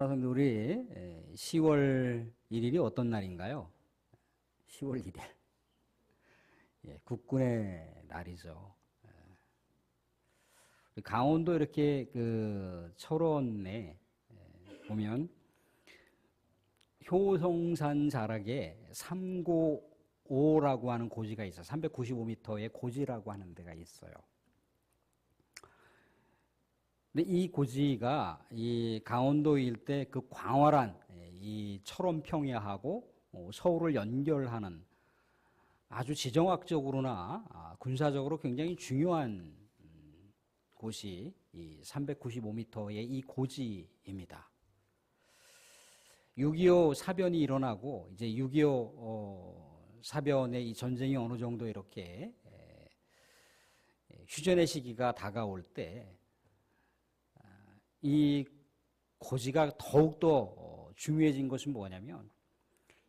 사랑하는 우리 10월 1일이 어떤 날인가요? 10월 1일. 국군의 날이죠. 강원도 이렇게 그 철원에 보면 효성산 자락에 395라고 하는 고지가 있어요. 395m의 고지라고 하는 데가 있어요. 근데 이 고지가 이 강원도 일대 그 광활한 이 철원 평야하고 서울을 연결하는 아주 지정학적으로나 군사적으로 굉장히 중요한 곳이 이 395m의 이 고지입니다. 6.25 사변이 일어나고 이제 6.25 사변의 이 전쟁이 어느 정도 이렇게 휴전의 시기가 다가올 때 이 고지가 더욱더 중요해진 것은 뭐냐면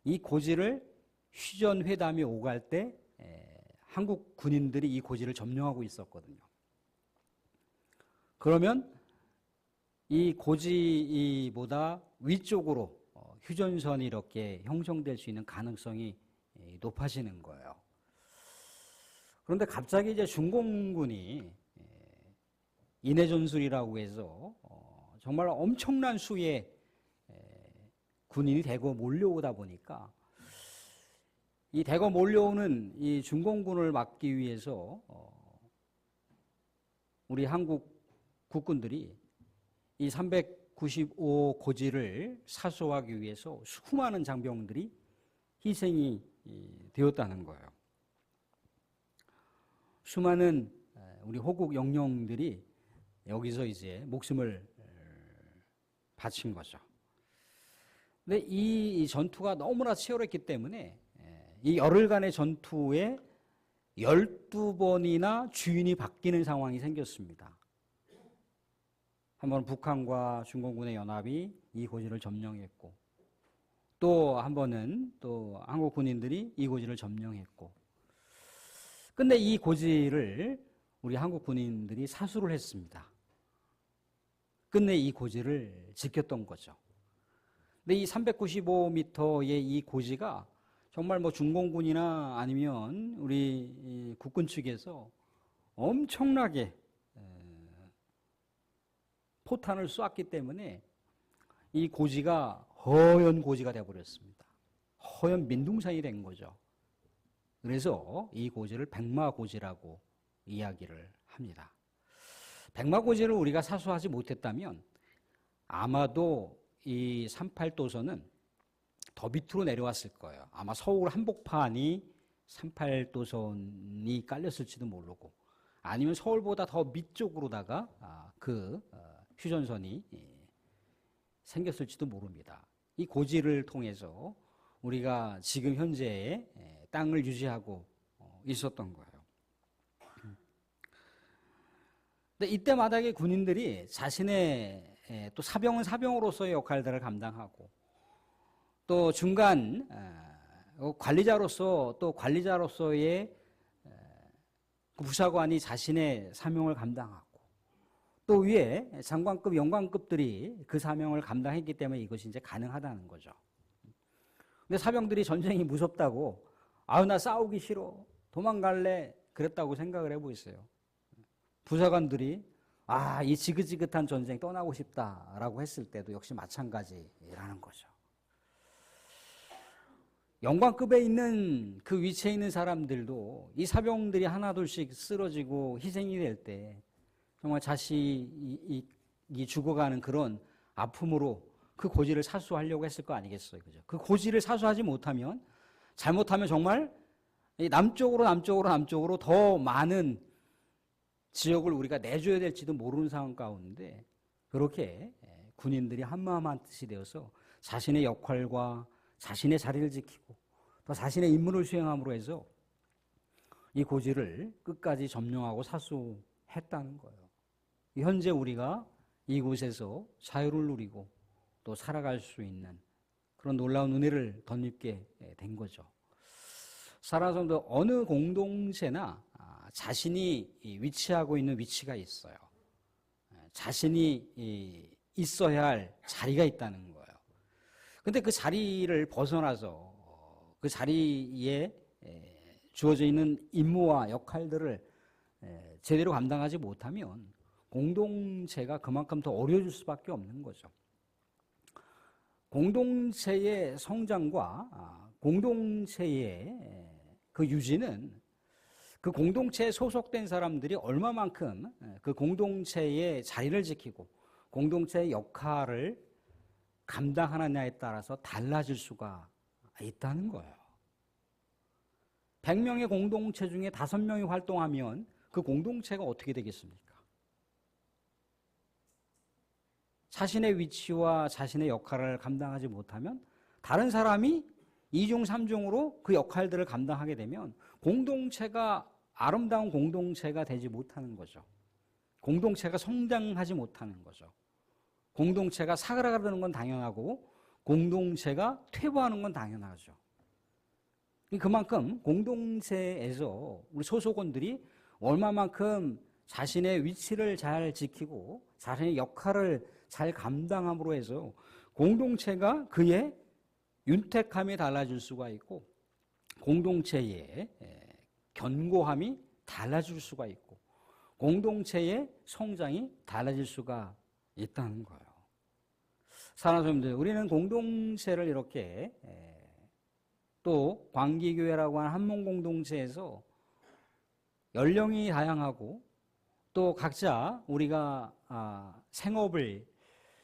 이 고지를 휴전 회담이 오갈 때 한국 군인들이 이 고지를 점령하고 있었거든요. 그러면 이 고지보다 위쪽으로 휴전선이 이렇게 형성될 수 있는 가능성이 높아지는 거예요. 그런데 갑자기 이제 중공군이 인해전술이라고 해서 정말 엄청난 수의 군인이 대거 몰려오다 보니까 이 대거 몰려오는 이 중공군을 막기 위해서 우리 한국 국군들이 이 395 고지를 사수하기 위해서 수많은 장병들이 희생이 되었다는 거예요. 수많은 우리 호국 영령들이 여기서 이제 목숨을 바친 거죠. 근데 이 전투가 너무나 치열했기 때문에 이 열흘간의 전투에 12번이나 주인이 바뀌는 상황이 생겼습니다. 한번 북한과 중공군의 연합이 이 고지를 점령했고, 또 한 번은 또 한국 군인들이 이 고지를 점령했고, 근데 이 고지를 우리 한국 군인들이 사수를 했습니다. 끝내 이 고지를 지켰던 거죠. 근데 이 395m의 이 고지가 정말 뭐 중공군이나 아니면 우리 국군 측에서 엄청나게 포탄을 쏘았기 때문에 이 고지가 허연 고지가 되어버렸습니다. 허연 민둥산이 된 거죠. 그래서 이 고지를 백마고지라고 이야기를 합니다. 백마고지를 우리가 사수하지 못했다면 아마도 이 38도선은 더 밑으로 내려왔을 거예요. 아마 서울 한복판이 38도선이 깔렸을지도 모르고, 아니면 서울보다 더 밑쪽으로다가 휴전선이 생겼을지도 모릅니다. 이 고지를 통해서 우리가 지금 현재의 땅을 유지하고 있었던 거예요. 근데 이때 마다의 군인들이 자신의 또 사병은 사병으로서의 역할들을 감당하고, 또 중간 관리자로서 또 관리자로서의 부사관이 자신의 사명을 감당하고, 또 위에 장관급, 영관급들이 그 사명을 감당했기 때문에 이것이 이제 가능하다는 거죠. 근데 사병들이 전쟁이 무섭다고, 아유 나 싸우기 싫어, 도망갈래, 그랬다고 생각을 해보겠어요. 부사관들이 이 지긋지긋한 전쟁 떠나고 싶다라고 했을 때도 역시 마찬가지라는 거죠. 영관급에 있는 그 위치에 있는 사람들도 이 사병들이 하나둘씩 쓰러지고 희생이 될 때 정말 자신이 죽어가는 그런 아픔으로 그 고지를 사수하려고 했을 거 아니겠어요, 그죠? 그 고지를 사수하지 못하면, 잘못하면 정말 남쪽으로 더 많은 지역을 우리가 내줘야 될지도 모르는 상황 가운데, 그렇게 군인들이 한마음 한뜻이 되어서 자신의 역할과 자신의 자리를 지키고 또 자신의 임무를 수행함으로 해서 이 고지를 끝까지 점령하고 사수했다는 거예요. 현재 우리가 이곳에서 자유를 누리고 또 살아갈 수 있는 그런 놀라운 은혜를 덧입게 된 거죠. 살아가는 사람도 어느 공동체나 자신이 위치하고 있는 위치가 있어요. 자신이 있어야 할 자리가 있다는 거예요. 근데 그 자리를 벗어나서 그 자리에 주어져 있는 임무와 역할들을 제대로 감당하지 못하면 공동체가 그만큼 더 어려워질 수밖에 없는 거죠. 공동체의 성장과 공동체의 그 유지는 그 공동체에 소속된 사람들이 얼마만큼 그 공동체의 자리를 지키고 공동체의 역할을 감당하느냐에 따라서 달라질 수가 있다는 거예요. 100명의 공동체 중에 5명이 활동하면 그 공동체가 어떻게 되겠습니까? 자신의 위치와 자신의 역할을 감당하지 못하면 다른 사람이 2중, 3중으로 그 역할들을 감당하게 되면 공동체가 아름다운 공동체가 되지 못하는 거죠. 공동체가 성장하지 못하는 거죠. 공동체가 사그라드는 건 당연하고 공동체가 퇴보하는 건 당연하죠. 그만큼 공동체에서 우리 소속원들이 얼마만큼 자신의 위치를 잘 지키고 자신의 역할을 잘 감당함으로 해서 공동체가 그의 윤택함이 달라질 수가 있고 공동체의 견고함이 달라질 수가 있고 공동체의 성장이 달라질 수가 있다는 거예요. 사랑하는 성도들, 우리는 공동체를 이렇게 또 광기교회라고 하는 한몸 공동체에서 연령이 다양하고 또 각자 우리가 생업을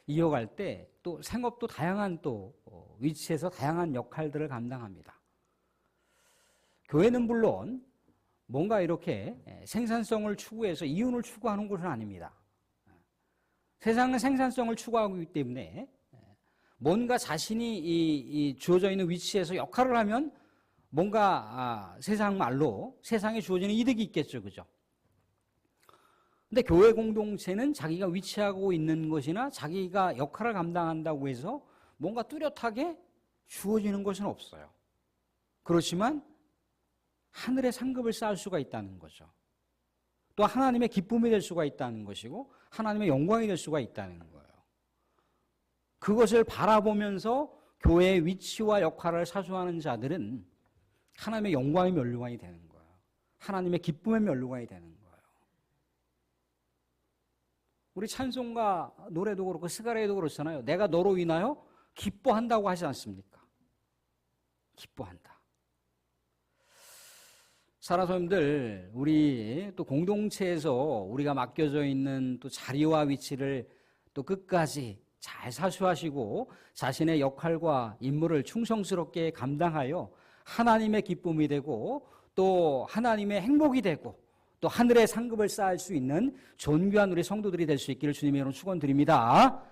이어갈 때 또 생업도 다양한 또 위치에서 다양한 역할들을 감당합니다. 교회는 물론 뭔가 이렇게 생산성을 추구해서 이윤을 추구하는 곳은 아닙니다. 세상은 생산성을 추구하고 있기 때문에 뭔가 자신이 이 주어져 있는 위치에서 역할을 하면 뭔가 세상 말로 세상에 주어지는 이득이 있겠죠, 그죠? 근데 교회 공동체는 자기가 위치하고 있는 것이나 자기가 역할을 감당한다고 해서 뭔가 뚜렷하게 주어지는 것은 없어요. 그렇지만 하늘의 상급을 쌓을 수가 있다는 거죠. 또 하나님의 기쁨이 될 수가 있다는 것이고 하나님의 영광이 될 수가 있다는 거예요. 그것을 바라보면서 교회의 위치와 역할을 사수하는 자들은 하나님의 영광의 면류관이 되는 거예요. 하나님의 기쁨의 면류관이 되는 거예요. 우리 찬송가 노래도 그렇고 스가랴에도 그렇잖아요. 내가 너로 인하여 기뻐한다고 하지 않습니까? 기뻐한다. 사랑하는 성도님들, 우리 또 공동체에서 우리가 맡겨져 있는 또 자리와 위치를 또 끝까지 잘 사수하시고 자신의 역할과 임무를 충성스럽게 감당하여 하나님의 기쁨이 되고 또 하나님의 행복이 되고 또 하늘의 상급을 쌓을 수 있는 존귀한 우리 성도들이 될 수 있기를 주님의 이름으로 축원드립니다.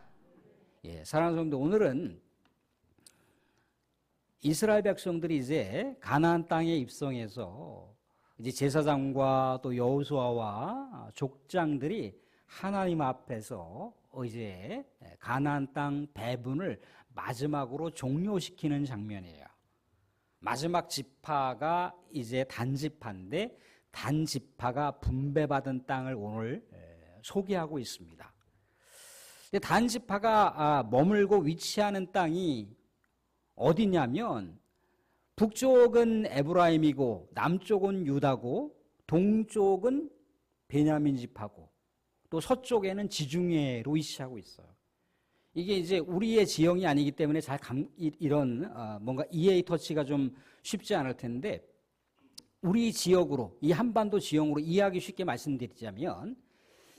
예, 사랑하는 성도, 오늘은 이스라엘 백성들이 이제 가나안 땅에 입성해서 이제 제사장과 또 여호수아와 족장들이 하나님 앞에서 이제 가나안 땅 배분을 마지막으로 종료시키는 장면이에요. 마지막 지파가 이제 단지파인데 단지파가 분배받은 땅을 오늘 소개하고 있습니다. 단지파가 머물고 위치하는 땅이 어디냐면 북쪽은 에브라임이고 남쪽은 유다고 동쪽은 베냐민 지파고 또 서쪽에는 지중해로 위치하고 있어요. 이게 이제 우리의 지형이 아니기 때문에 이런 뭔가 EA 터치가 좀 쉽지 않을 텐데 우리 지역으로 이 한반도 지형으로 이해하기 쉽게 말씀드리자면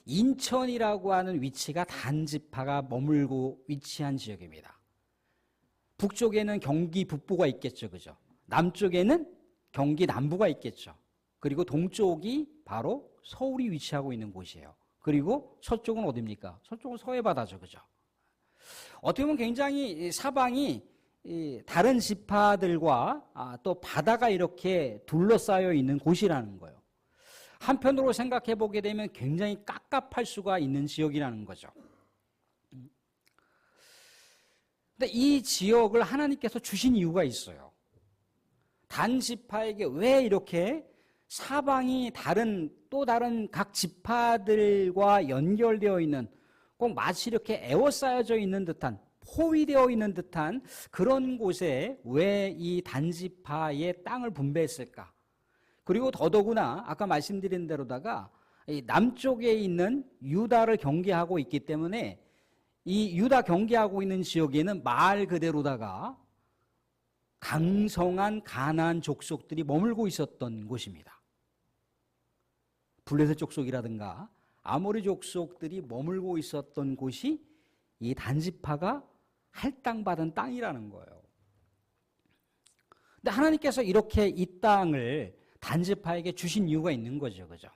인천이라고 하는 위치가 단지파가 머물고 위치한 지역입니다. 북쪽에는 경기 북부가 있겠죠, 그죠? 남쪽에는 경기 남부가 있겠죠. 그리고 동쪽이 바로 서울이 위치하고 있는 곳이에요. 그리고 서쪽은 어디입니까? 서쪽은 서해바다죠, 그죠? 어떻게 보면 굉장히 사방이 다른 지파들과 또 바다가 이렇게 둘러싸여 있는 곳이라는 거예요. 한편으로 생각해 보게 되면 굉장히 깝깝할 수가 있는 지역이라는 거죠. 근데 이 지역을 하나님께서 주신 이유가 있어요. 단 지파에게 왜 이렇게 사방이 또 다른 각 지파들과 연결되어 있는 꼭 마치 이렇게 에워싸여져 있는 듯한 포위되어 있는 듯한 그런 곳에 왜 이 단지파의 땅을 분배했을까? 그리고 더더구나 아까 말씀드린 대로다가 이 남쪽에 있는 유다를 경계하고 있기 때문에 이 유다 경계하고 있는 지역에는 말 그대로다가 강성한 가나안 족속들이 머물고 있었던 곳입니다. 블레셋 족속이라든가 아모리 족속들이 머물고 있었던 곳이 이 단지파가 할당받은 땅이라는 거예요. 근데 하나님께서 이렇게 이 땅을 단지파에게 주신 이유가 있는 거죠. 그죠?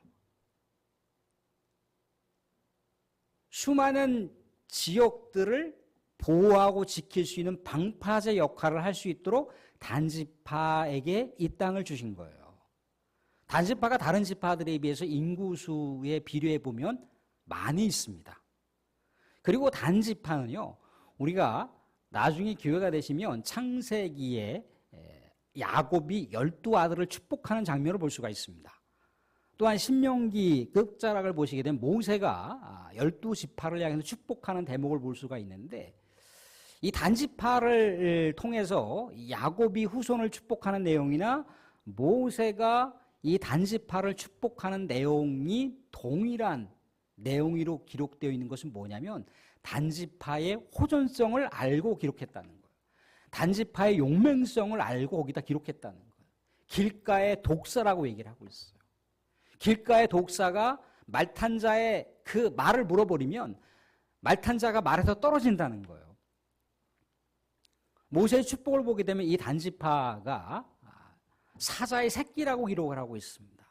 수많은 지역들을 보호하고 지킬 수 있는 방파제 역할을 할 수 있도록 단지파에게 이 땅을 주신 거예요. 단지파가 다른 지파들에 비해서 인구수에 비례해 보면 많이 있습니다. 그리고 단지파는요, 우리가 나중에 기회가 되시면 창세기에 야곱이 12아들을 축복하는 장면을 볼 수가 있습니다. 또한 신명기 끝자락을 보시게 되면 모세가 12지파를 향해서 축복하는 대목을 볼 수가 있는데, 이 단지파를 통해서 야곱이 후손을 축복하는 내용이나 모세가 이 단지파를 축복하는 내용이 동일한 내용으로 기록되어 있는 것은 뭐냐면 단지파의 호전성을 알고 기록했다는 거예요. 단지파의 용맹성을 알고 거기다 기록했다는 거예요. 길가의 독사라고 얘기를 하고 있어요. 길가의 독사가 말탄 자의 그 말을 물어버리면 말탄 자가 말에서 떨어진다는 거예요. 모세의 축복을 보게 되면 이 단지파가 사자의 새끼라고 기록을 하고 있습니다.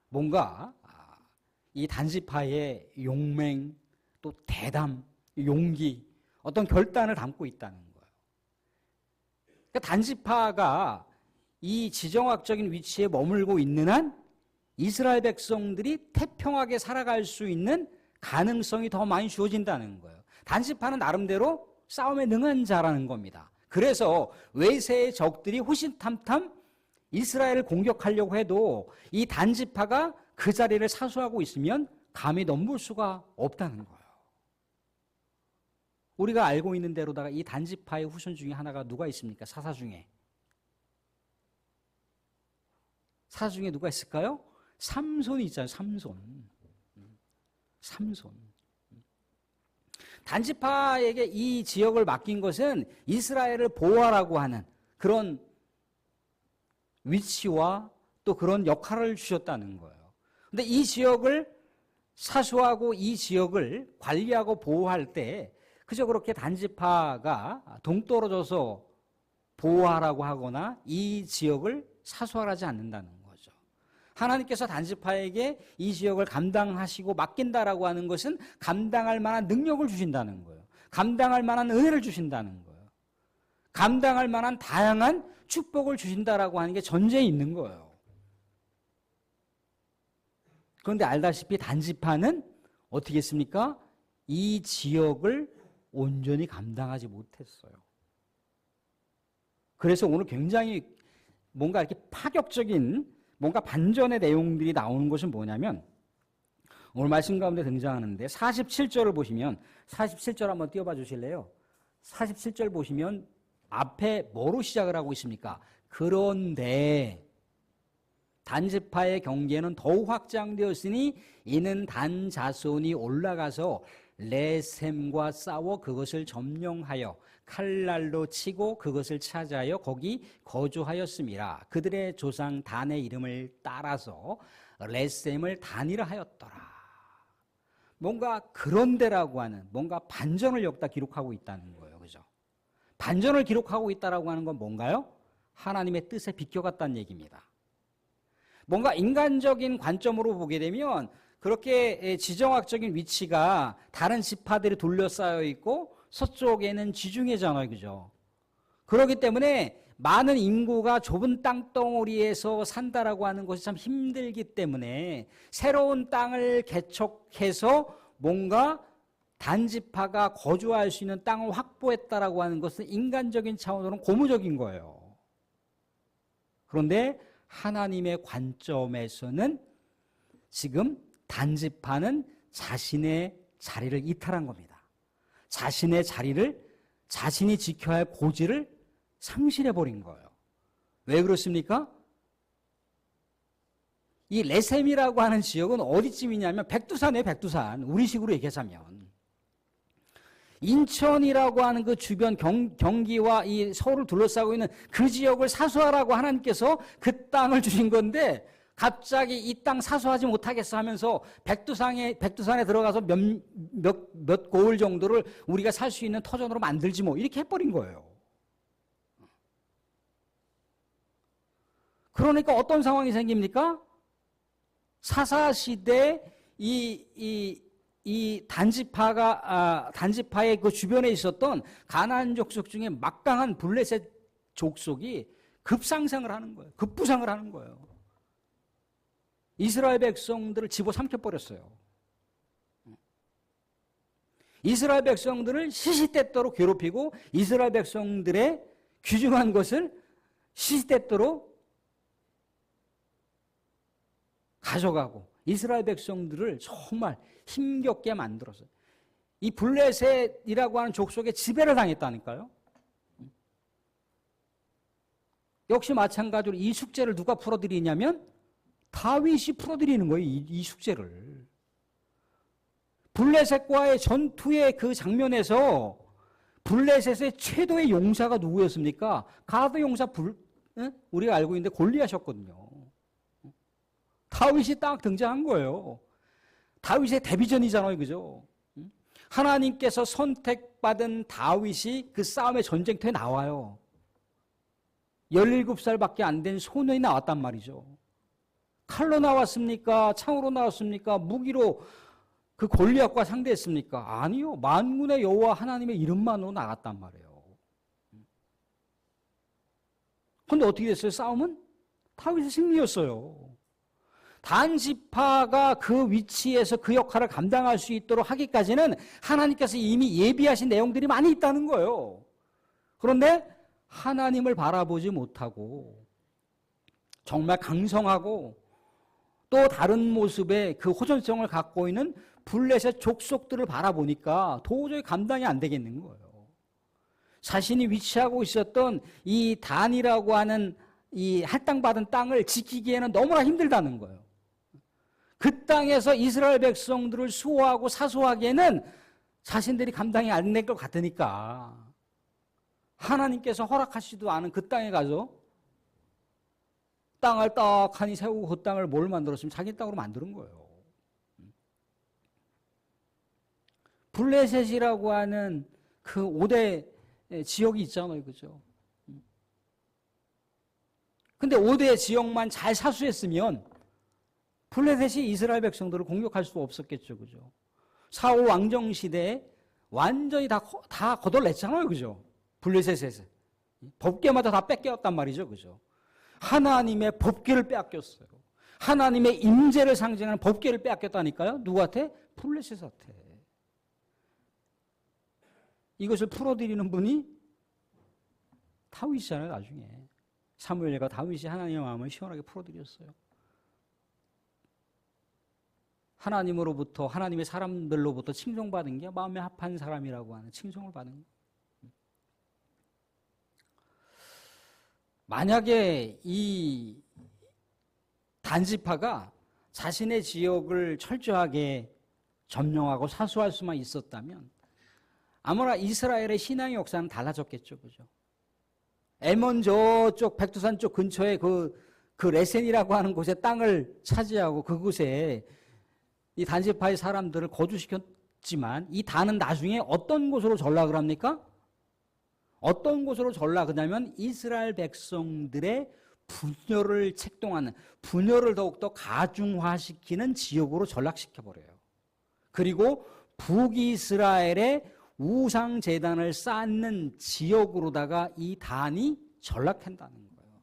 뭔가 이 단지파의 용맹, 또 대담, 용기, 어떤 결단을 담고 있다는 거예요. 그러니까 단지파가 이 지정학적인 위치에 머물고 있는 한 이스라엘 백성들이 태평하게 살아갈 수 있는 가능성이 더 많이 주어진다는 거예요. 단지파는 나름대로 싸움에 능한 자라는 겁니다. 그래서 외세의 적들이 호신탐탐 이스라엘을 공격하려고 해도 이 단지파가 그 자리를 사수하고 있으면 감히 넘볼 수가 없다는 거예요. 우리가 알고 있는 대로다가 이 단지파의 후손 중에 하나가 누가 있습니까? 사사 중에. 사사 중에 누가 있을까요? 삼손이 있잖아요. 삼손. 단지파에게 이 지역을 맡긴 것은 이스라엘을 보호하라고 하는 그런 위치와 또 그런 역할을 주셨다는 거예요. 근데 이 지역을 사수하고 이 지역을 관리하고 보호할 때 그저 그렇게 단지파가 동떨어져서 보호하라고 하거나 이 지역을 사수하지 않는다는 거죠. 하나님께서 단지파에게 이 지역을 감당하시고 맡긴다라고 하는 것은 감당할 만한 능력을 주신다는 거예요. 감당할 만한 은혜를 주신다는 거예요. 감당할 만한 다양한 축복을 주신다라고 하는 게 전제에 있는 거예요. 그런데 알다시피 단지파는 어떻게 했습니까? 이 지역을 온전히 감당하지 못했어요. 그래서 오늘 굉장히 뭔가 이렇게 파격적인 뭔가 반전의 내용들이 나오는 것은 뭐냐면 오늘 말씀 가운데 등장하는데 47절을 보시면 47절 한번 띄워봐 주실래요? 47절 보시면 앞에 뭐로 시작을 하고 있습니까? 그런데 단지파의 경계는 더욱 확장되었으니 이는 단 자손이 올라가서 레셈과 싸워 그것을 점령하여 칼날로 치고 그것을 차지하여 거기 거주하였음이라. 그들의 조상 단의 이름을 따라서 레셈을 단이라 하였더라. 뭔가 그런데라고 하는 뭔가 반전을 여기다 기록하고 있다는 거예요. 그죠? 반전을 기록하고 있다라고 하는 건 뭔가요? 하나님의 뜻에 비껴갔다는 얘기입니다. 뭔가 인간적인 관점으로 보게 되면 그렇게 지정학적인 위치가 다른 지파들이 둘러싸여 있고 서쪽에는 지중해잖아요. 그죠? 그렇기 때문에 많은 인구가 좁은 땅덩어리에서 산다라고 하는 것이 참 힘들기 때문에 새로운 땅을 개척해서 뭔가 단지파가 거주할 수 있는 땅을 확보했다라고 하는 것은 인간적인 차원으로는 고무적인 거예요. 그런데 하나님의 관점에서는 지금 단지파는 자신의 자리를 이탈한 겁니다. 자신의 자리를 자신이 지켜야 할 고지를 상실해버린 거예요. 왜 그렇습니까? 이 레셈이라고 하는 지역은 어디쯤이냐면 백두산이에요. 백두산. 우리식으로 얘기하자면 인천이라고 하는 그 주변 경기와 이 서울을 둘러싸고 있는 그 지역을 사수하라고 하나님께서 그 땅을 주신 건데 갑자기 이 땅 사수하지 못하겠어 하면서 백두산에 들어가서 몇 고을 정도를 우리가 살 수 있는 터전으로 만들지 뭐 이렇게 해버린 거예요. 그러니까 어떤 상황이 생깁니까? 사사시대 이 단지파의 그 주변에 있었던 가나안 족속 중에 막강한 블레셋 족속이 급상승을 하는 거예요. 급부상을 하는 거예요. 이스라엘 백성들을 집어삼켜버렸어요. 이스라엘 백성들을 시시때때로 괴롭히고 이스라엘 백성들의 귀중한 것을 시시때때로 가져가고 이스라엘 백성들을 정말 힘겹게 만들었어요. 이 블레셋이라고 하는 족속에 지배를 당했다니까요. 역시 마찬가지로 이 숙제를 누가 풀어드리냐면 다윗이 풀어드리는 거예요. 이 숙제를. 블레셋과의 전투의 그 장면에서 블레셋의 최도의 용사가 누구였습니까? 가드 용사 우리가 알고 있는데 골리앗이었거든요. 다윗이 딱 등장한 거예요. 다윗의 데뷔전이잖아요. 그죠? 하나님께서 선택받은 다윗이 그 싸움의 전쟁터에 나와요. 17살밖에 안 된 소년이 나왔단 말이죠. 칼로 나왔습니까? 창으로 나왔습니까? 무기로 그 골리앗과 상대했습니까? 아니요. 만군의 여호와 하나님의 이름만으로 나갔단 말이에요. 그런데 어떻게 됐어요? 싸움은? 다윗의 승리였어요. 단지파가 그 위치에서 그 역할을 감당할 수 있도록 하기까지는 하나님께서 이미 예비하신 내용들이 많이 있다는 거예요. 그런데 하나님을 바라보지 못하고 정말 강성하고 또 다른 모습의 그 호전성을 갖고 있는 블레셋 족속들을 바라보니까 도저히 감당이 안 되겠는 거예요. 자신이 위치하고 있었던 이 단이라고 하는 이 할당받은 땅을 지키기에는 너무나 힘들다는 거예요. 그 땅에서 이스라엘 백성들을 수호하고 사수하기에는 자신들이 감당이 안 될 것 같으니까 하나님께서 허락하시지도 않은 그 땅에 가서 땅을 떡하니 세우고 그 땅을 뭘 만들었으면 자기 땅으로 만드는 거예요. 블레셋이라고 하는 그 5대 지역이 있잖아요. 그죠? 근데 5대 지역만 잘 사수했으면 블레셋이 이스라엘 백성들을 공격할 수 없었겠죠. 그죠? 사울 왕정 시대에 완전히 다 거덜냈잖아요. 그죠? 블레셋에서. 법궤마다 다 뺏겼단 말이죠. 그죠? 하나님의 법궤를 빼앗겼어요. 하나님의 임재를 상징하는 법궤를 빼앗겼다니까요. 누구한테? 블레셋한테. 이것을 풀어드리는 분이 다윗이잖아요. 나중에. 사무엘과 다윗이 하나님의 마음을 시원하게 풀어드렸어요. 하나님으로부터 하나님의 사람들로부터 칭송받은 게 마음에 합한 사람이라고 하는 칭송을 받은 거예요. 만약에 이 단지파가 자신의 지역을 철저하게 점령하고 사수할 수만 있었다면 아무나 이스라엘의 신앙의 역사는 달라졌겠죠. 그죠? 에몬 저쪽 백두산 쪽 근처에 그 레센이라고 하는 곳에 땅을 차지하고 그곳에 이 단지파의 사람들을 거주시켰지만 이 단은 나중에 어떤 곳으로 전락을 합니까? 어떤 곳으로 전락하냐면 이스라엘 백성들의 분열을 책동하는, 분열을 더욱더 가중화시키는 지역으로 전락시켜버려요. 그리고 북이스라엘의 우상재단을 쌓는 지역으로다가 이 단이 전락한다는 거예요.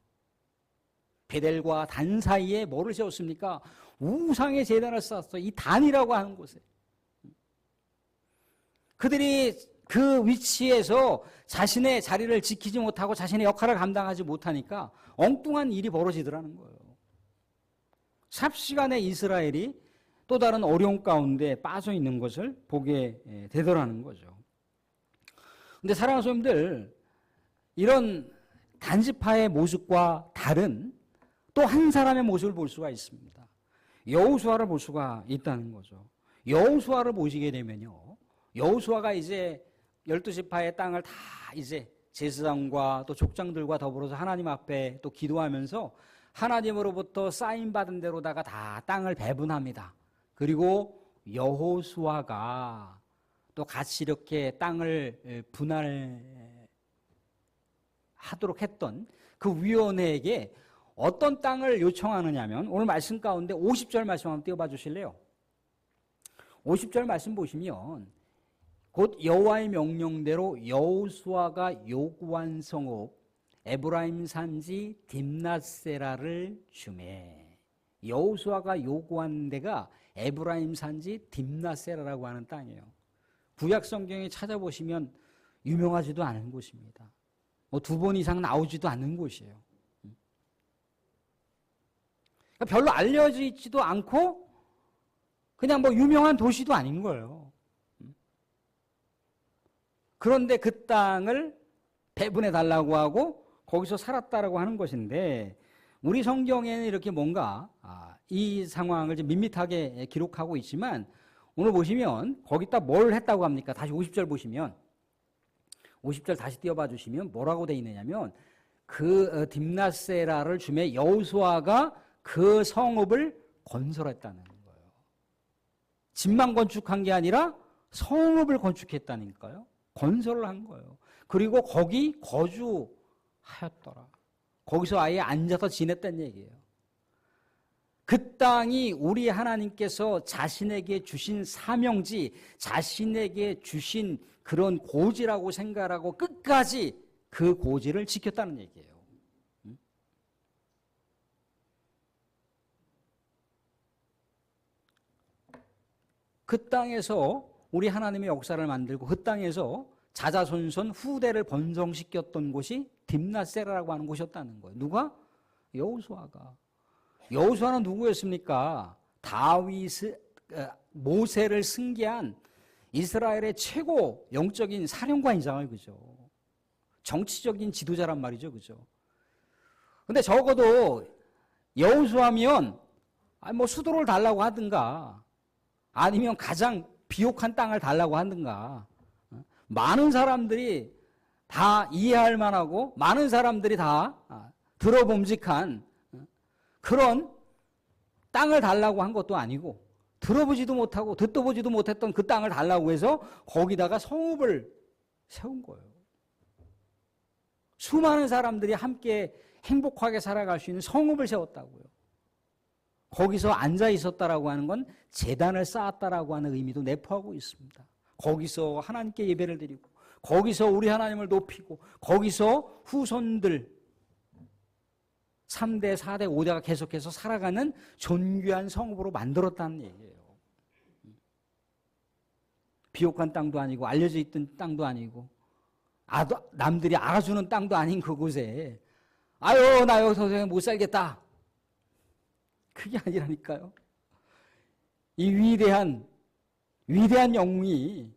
베델과 단 사이에 뭐를 세웠습니까? 우상의 재단을 쌓았어. 이 단이라고 하는 곳에. 그들이 그 위치에서 자신의 자리를 지키지 못하고 자신의 역할을 감당하지 못하니까 엉뚱한 일이 벌어지더라는 거예요. 삽시간에 이스라엘이 또 다른 어려움 가운데 빠져 있는 것을 보게 되더라는 거죠. 근데 사랑하는 성도님들, 이런 단지파의 모습과 다른 또 한 사람의 모습을 볼 수가 있습니다. 여호수아를 볼 수가 있다는 거죠. 여호수아를 보시게 되면요, 여호수아가 이제 12지파의 땅을 다 이제 제사장과 또 족장들과 더불어서 하나님 앞에 또 기도하면서 하나님으로부터 사인 받은 대로다가 다 땅을 배분합니다. 그리고 여호수아가 또 같이 이렇게 땅을 분할하도록 했던 그 위원회에게 어떤 땅을 요청하느냐면, 오늘 말씀 가운데 50절 말씀 한번 띄워봐 주실래요? 50절 말씀 보시면 곧 여호와의 명령대로 여호수아가 요구한 성읍 에브라임 산지 딥낫세라를 주매. 여호수아가 요구한 데가 에브라임 산지 딥낫세라라고 하는 땅이에요. 구약 성경에 찾아보시면 유명하지도 않은 곳입니다. 뭐 2번 이상 나오지도 않는 곳이에요. 그러니까 별로 알려져 있지도 않고 그냥 뭐 유명한 도시도 아닌 거예요. 그런데 그 땅을 배분해 달라고 하고 거기서 살았다라고 하는 것인데, 우리 성경에는 이렇게 뭔가 이 상황을 좀 밋밋하게 기록하고 있지만, 오늘 보시면 거기다 뭘 했다고 합니까? 다시 50절 보시면, 50절 다시 띄워봐 주시면 뭐라고 돼 있느냐면, 그 딥낫세라를 주매 여호수아가 그 성읍을 건설했다는 거예요. 집만 건축한 게 아니라 성읍을 건축했다니까요. 건설을 한 거예요. 그리고 거기 거주하였더라. 거기서 아예 앉아서 지냈다는 얘기예요. 그 땅이 우리 하나님께서 자신에게 주신 사명지, 자신에게 주신 그런 고지라고 생각하고 끝까지 그 고지를 지켰다는 얘기예요. 그 땅에서 우리 하나님의 역사를 만들고 그 땅에서 자자손손 후대를 번성시켰던 곳이 딥낫세라라고 하는 곳이었다는 거예요. 누가? 여호수아가. 여호수아는 누구였습니까? 모세를 승계한 이스라엘의 최고 영적인 사령관이잖아요. 그죠? 정치적인 지도자란 말이죠. 그죠? 근데 적어도 여호수아면 뭐 수도를 달라고 하든가, 아니면 가장 비옥한 땅을 달라고 하든가, 많은 사람들이 다 이해할 만하고 많은 사람들이 다 들어봄직한 그런 땅을 달라고 한 것도 아니고, 들어보지도 못하고 듣도 보지도 못했던 그 땅을 달라고 해서 거기다가 성읍을 세운 거예요. 수많은 사람들이 함께 행복하게 살아갈 수 있는 성읍을 세웠다고요. 거기서 앉아 있었다라고 하는 건 제단을 쌓았다라고 하는 의미도 내포하고 있습니다. 거기서 하나님께 예배를 드리고, 거기서 우리 하나님을 높이고, 거기서 후손들 3대, 4대, 5대가 계속해서 살아가는 존귀한 성읍으로 만들었다는 얘기예요. 비옥한 땅도 아니고 알려져 있던 땅도 아니고 남들이 알아주는 땅도 아닌 그곳에 아유 나 여기서 못 살겠다, 그게 아니라니까요. 이 위대한 영웅이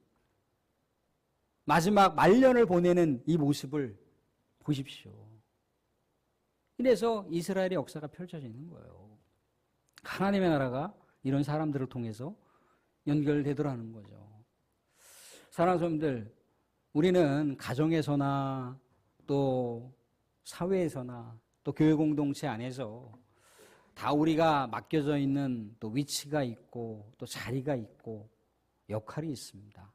마지막 말년을 보내는 이 모습을 보십시오. 이래서 이스라엘의 역사가 펼쳐지는 거예요. 하나님의 나라가 이런 사람들을 통해서 연결되더라는 거죠. 사랑하는 성도님들, 우리는 가정에서나 또 사회에서나 또 교회 공동체 안에서 다 우리가 맡겨져 있는 또 위치가 있고 또 자리가 있고 역할이 있습니다.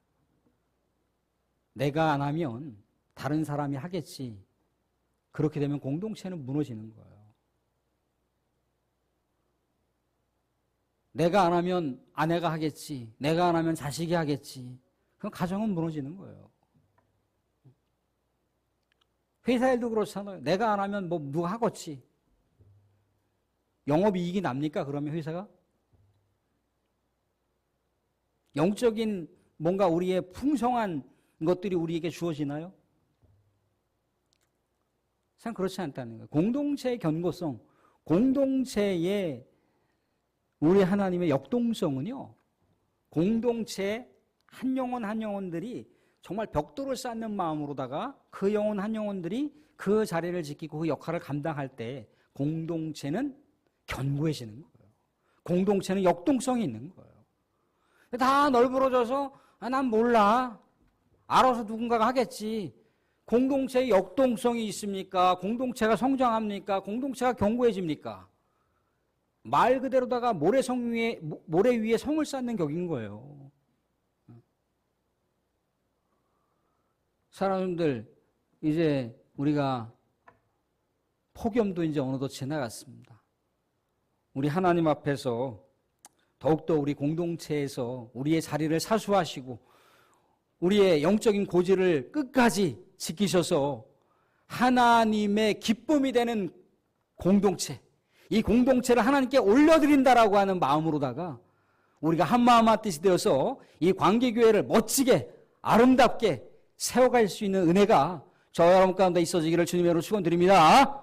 내가 안 하면 다른 사람이 하겠지. 그렇게 되면 공동체는 무너지는 거예요. 내가 안 하면 아내가 하겠지. 내가 안 하면 자식이 하겠지. 그럼 가정은 무너지는 거예요. 회사 일도 그렇잖아요. 내가 안 하면 뭐 누가 하겠지. 영업이익이 납니까? 그러면 회사가? 영적인 뭔가 우리의 풍성한 것들이 우리에게 주어지나요? 참 그렇지 않다는 거예요. 공동체의 견고성, 공동체의 우리 하나님의 역동성은요, 공동체 한 영혼 한 영혼들이 정말 벽돌을 쌓는 마음으로다가 그 영혼 한 영혼들이 그 자리를 지키고 그 역할을 감당할 때 공동체는 견고해지는 거예요. 공동체는 역동성이 있는 거예요. 다 널브러져서 난 몰라. 알아서 누군가가 하겠지. 공동체의 역동성이 있습니까? 공동체가 성장합니까? 공동체가 견고해집니까? 말 그대로다가 모래 위에 성을 쌓는 격인 거예요. 사람들, 이제 우리가 폭염도 이제 어느덧 지나갔습니다. 우리 하나님 앞에서 더욱더 우리 공동체에서 우리의 자리를 사수하시고 우리의 영적인 고지를 끝까지 지키셔서 하나님의 기쁨이 되는 공동체, 이 공동체를 하나님께 올려드린다라고 하는 마음으로다가 우리가 한마음 한뜻이 되어서 이 관계교회를 멋지게 아름답게 세워갈 수 있는 은혜가 저와 여러분 가운데 있어지기를 주님의 이름으로 축원드립니다.